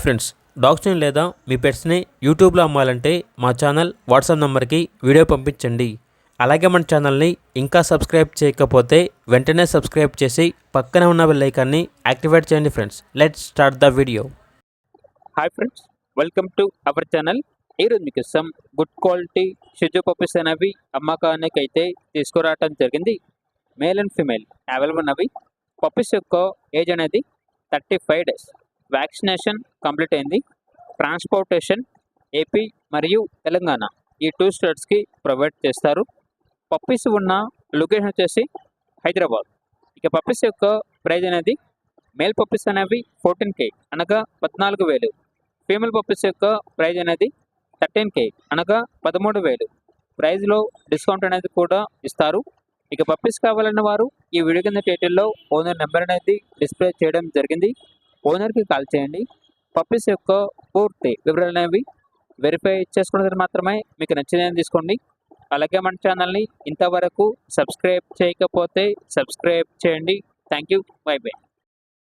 Friends, డాగ్స్ని లేదా మీ పెట్స్ని యూట్యూబ్లో అమ్మాలంటే మా ఛానల్ వాట్సాప్ నెంబర్కి వీడియో పంపించండి. అలాగే మన ఛానల్ని ఇంకా సబ్స్క్రైబ్ చేయకపోతే వెంటనే సబ్స్క్రైబ్ చేసి పక్కనే ఉన్న బెల్ ఐకాన్ని యాక్టివేట్ చేయండి. Friends, let's start the video. Hi friends, welcome to our channel. ఈరోజు మీకు సమ్ గుడ్ క్వాలిటీ షిజు పప్పీస్ అనేవి అమ్మకానికి అయితే తీసుకురావడం జరిగింది. మేల్ అండ్ ఫీమేల్ అవైలబుల్ ఉన్నవి. పప్పీస్ యొక్క ఏజ్ అనేది 35 days. వ్యాక్సినేషన్ కంప్లీట్ అయింది. ట్రాన్స్పోర్టేషన్ ఏపీ మరియు తెలంగాణ ఈ 2 స్టేట్స్కి ప్రొవైడ్ చేస్తారు. పప్పీస్ ఉన్న లొకేషన్ వచ్చేసి హైదరాబాద్. ఇక పప్పీస్ యొక్క ప్రైజ్ అనేది మేల్ పప్పీస్ అనేవి 14K అనగా 14,000. ఫీమేల్ పప్పీస్ యొక్క ప్రైజ్ అనేది 13K అనగా 13,000. ప్రైజ్లో డిస్కౌంట్ అనేది కూడా ఇస్తారు. ఇక పప్పీస్ కావాలన్న వారు ఈ వీడియో కింద టైటిల్లో ఓనర్ నెంబర్ అనేది డిస్ప్లే చేయడం జరిగింది. ఓనర్కి కాల్ చేయండి. పప్పీస్ యొక్క పూర్తి వివరాలు అనేవి వెరిఫై చేసుకున్న మాత్రమే మీకు నచ్చిందని తీసుకోండి. అలాగే మన ఛానల్ని ఇంతవరకు సబ్స్క్రైబ్ చేయకపోతే సబ్స్క్రైబ్ చేయండి. Thank you. By by.